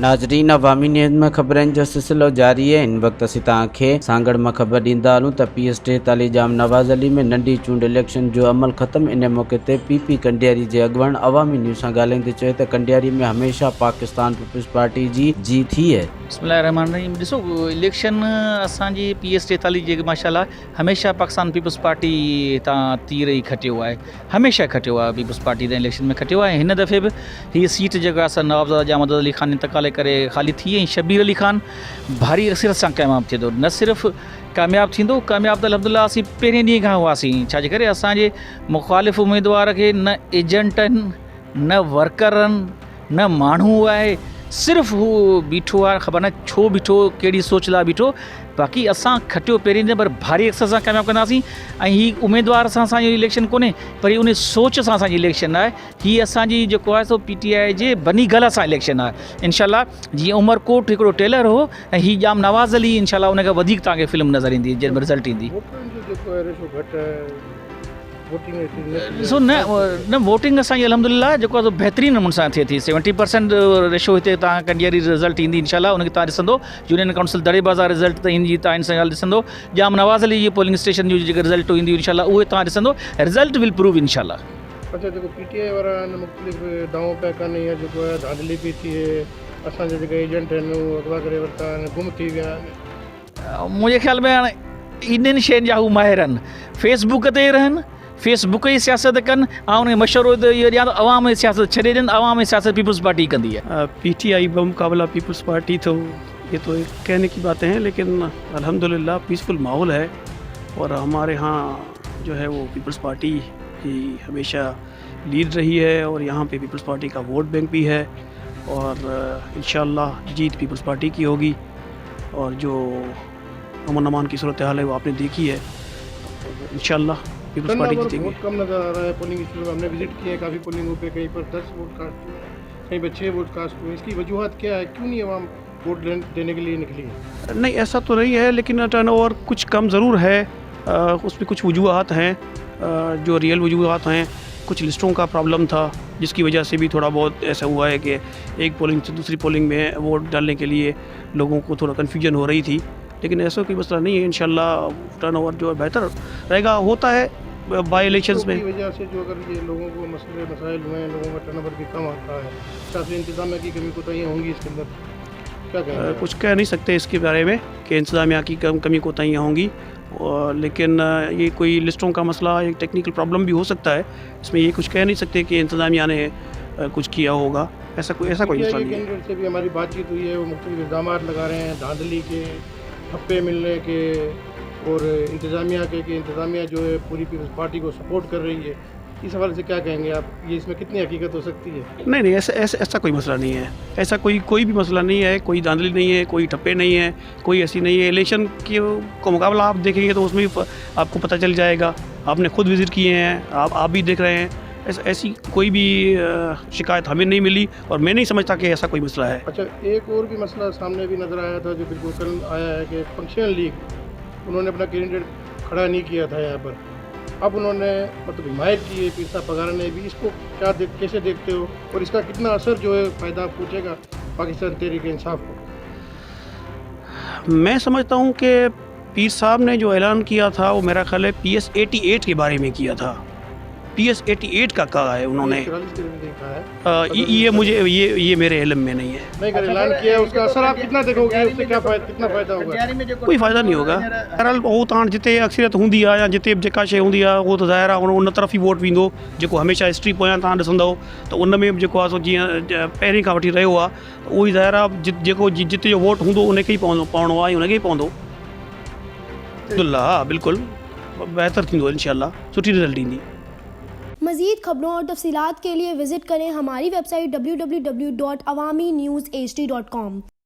नाजरीन, अवामी न्यूज़ में खबरनि जो सिलसिलो जारी है। इन वक्त असीं तव्हांखे सांगड़ में खबर ॾींदा हलूं त PS 43 जाम नवाज़ अली में नंढी चूंड इलेक्शन जो अमल ख़त्म। इन मौक़े ते PP कंडियारी जे अॻुवाण अवामी न्यूज़ सां ॻाल्हाईंदे चयो त कंडियारी में हमेशा पाकिस्तान पीपल्स पार्टी जी जीत थी है। बिस्मिल्लाहिर्रहमानिर्रहीम। ॾिसो, इलेक्शन असांजी PS 43 जे माशाल्लाह हमेशा पाकिस्तान पीपल्स पार्टी तां तीर ई खटियो आहे, हमेशा खटियो आहे। पीपल्स पार्टी त इलेक्शन में खटियो आहे। हिन दफ़े बि हीअ सीट जेका असां नवाबज़ादा जामद अली ख़ान इंतकाल करे ख़ाली थी ऐं शबीर अली ख़ान भारी अक्सर सां कामयाबु थिए थो। न सिर्फ़ु कामयाबु थींदो, कामयाबु त अल्हम्दुलिल्लाह असीं पहिरें ॾींहं खां हुआसीं। छाजे करे असांजे मुख़ालिफ़ उम्मीदवार खे न एजेंटनि, न वर्करनि, न माण्हू आहे, सिर्फ़ु हू बीठो आहे। ख़बर न छो बीठो, कहिड़ी सोच लाइ बीठो। बाक़ी असां खटियो पहिरीं ॾींहं, पर भारी अक्सर सां कामयाबु कंदासीं। ऐं हीअ उम्मीदवार सां असांजो इलेक्शन कोन्हे, पर उन सोच सां असांजी इलेक्शन आहे। हीअ असांजी जेको आहे सो PTI जे बनी गल सां इलेक्शन आहे। इंशाल्लाह जीअं उमरकोट हिकिड़ो टेलर हो ऐं हीअ जाम नवाज़ अली, इंशाल्लाह उनखां वधीक तव्हांखे फिल्म नज़र ईंदी जंहिंमें रिज़ल्ट ईंदी। ॾिसो, न वोटिंग असांजी अल्हम्दुलिल्लाह जेको आहे बहितरीनु नमूने सां थिए थी। 70% रेशो हिते तव्हां कंडियारी रिज़ल्ट ईंदी इंशाल्लाह। उनखे तव्हां ॾिसंदो। यूनियन काउंसिल दड़े बाज़ार रिज़ल्ट त ईंदी, तव्हां इन सां ॻाल्हि ॾिसंदो। जाम नवाज़ अली जी पोलिंग स्टेशन जूं जेके रिज़ल्ट ईंदी इंशाल्लाह उहे तव्हां ॾिसंदो। रिज़ल्ट विल प्रूव इंशाल्लाह। अच्छा, जेको PTI वारा मुख़्तलिफ़ दावों पिया कनि या जेको आहे धांधली पई थिए, असांजा जेके एजेंट आहिनि उहे अगवा करे वरिता आहिनि, गुम थी विया आहिनि। मुंहिंजे ख़्याल में हाणे इन्हनि शयुनि जा हू माहिर आहिनि। फेसबुक ते रहनि, फेसबुक जी सियासत कनि ऐं उनखे मशवरो इहो ॾियां त अवाम जी सियासत छॾे ॾियनि। अवाम जी सियासत पीपल्स पार्टी कंदी है। PTI बमुकाबला पीपल्स पार्टी, तो ये तो एक कहने की बातें हैं, लेकिन अल्हम्दुलिल्लाह पीसफुल माहौल है और हमारे यहाँ जो है वो पीपल्स पार्टी ही हमेशा लीड रही है और यहाँ पे पीपल्स पार्टी का वोट बैंक भी है और इंशाअल्लाह जीत पीपल्स पार्टी की होगी। और जो अमन अमान की सूरत हाल है वो आपने देखी है। इंशाअल्लाह पीपल्स पार्टी जीतेगी। वोट कम नज़र आ रहा है पोलिंग स्टेशन में। हमने विजिट किए काफ़ी पोलिंगों पे, कहीं पर 10 वोट कास्ट हुए, कहीं पर 6 वोट कास्ट हुए। इसकी वजूहत क्या है? क्यों नहीं आवाम वोट देने के लिए निकली है? नहीं, ऐसा तो नहीं है, लेकिन टर्नओवर कुछ कम ज़रूर है। उसमें कुछ वजूहत हैं, जो रियल वजूहत हैं। कुछ लिस्टों का प्रॉब्लम था जिसकी वजह से भी थोड़ा बहुत ऐसा हुआ है कि एक पोलिंग से दूसरी पोलिंग में वोट डालने के लिए लोगों को थोड़ा कन्फ्यूजन हो रही थी, लेकिन ऐसा कोई मसला नहीं है। इंशाल्लाह टर्नओवर जो है बेहतर रहेगा। होता है बाई इलेक्शंस में। वजह से जो अगर ये लोगों को मसले मसाइल हुए हैं, लोगों का टर्नओवर भी कम आता है, शायद इंतजामिया की कमी कोताहियाँ होंगी इसके अंदर, क्या कहें? कुछ कह नहीं सकते इसके बारे में कि इंतजामिया की कमी कोताहियाँ होंगी, लेकिन ये कोई लिस्टों का मसला, एक टेक्निकल प्रॉब्लम भी हो सकता है। इसमें ये कुछ कह नहीं सकते कि इंतजामिया ने कुछ किया होगा। ऐसा कोई मसला नहीं है। कैंडिडेट से भी हमारी बातचीत हुई है, वो मुख्तलिफ इल्ज़ाम लगा रहे हैं धांधली के, ठप्पे मिलने के और इंतज़ामिया के, कि इंतज़ामिया जो है पूरी पीपल्स पार्टी को सपोर्ट कर रही है। इस हवाले से क्या कहेंगे आप? ये इसमें कितनी हकीकत हो सकती है? नहीं, ऐसा कोई मसला नहीं है। ऐसा कोई भी मसला नहीं है। कोई धांधली नहीं है, कोई ठप्पे नहीं है, कोई ऐसी नहीं है। इलेक्शन को मुकाबला आप देखेंगे तो उसमें भी आपको पता चल जाएगा। आपने खुद विज़िट किए हैं, आप भी देख रहे हैं। ऐसी कोई भी शिकायत हमें नहीं मिली और मैं नहीं समझता कि ऐसा कोई मसला है। अच्छा, एक और भी मसला सामने भी नज़र आया था जो बिल्कुल कल आया है कि फंक्शनल लीग उन्होंने अपना कैंडिडेट खड़ा नहीं किया था यहाँ पर। अब उन्होंने मतलब हिमायत की है पीर साहब पगारा ने भी। इसको कैसे देखते हो और इसका कितना असर जो है फ़ायदा पहुँचेगा पाकिस्तान तहरीक-ए-इंसाफ को? मैं समझता हूँ कि पीर साहब ने जो ऐलान किया था वो मेरा ख्याल है PS 88 के बारे में किया था। PS 88 का कहा है उन्होंने। ये मेरे इल्म में नहीं है। नहीं, अगर ऐलान किया है उसका असर आप कितना देखोगे? उससे कितना फ़ायदा होगा? कोई फ़ायदा नहीं होगा। बहरहाल वो तो जिते अक्सरियत हूंदी आहे या जिते जेका शइ हूंदी आहे उहो त ज़ाहिर आहे उन तरफ़ ई वोट वेंदो। जेको हमेशह हिस्ट्री पोयां तव्हां ॾिसंदव त उन में बि जेको आहे सो जीअं पहिरीं खां वठी रहियो आहे, उहो ई ज़ाहिर आहे जेको जिते जो वोट हूंदो उनखे ई पवणो आहे, उनखे ई पवंदो। अल्लाह बिल्कुल बेहतर थींदो इंशाअल्लाह, सुठी रिज़ल्ट ईंदी। मज़ीद खबरों और तफसीलात के लिए विज़िट करें हमारी वेबसाइट www.awamiNewsHD.com।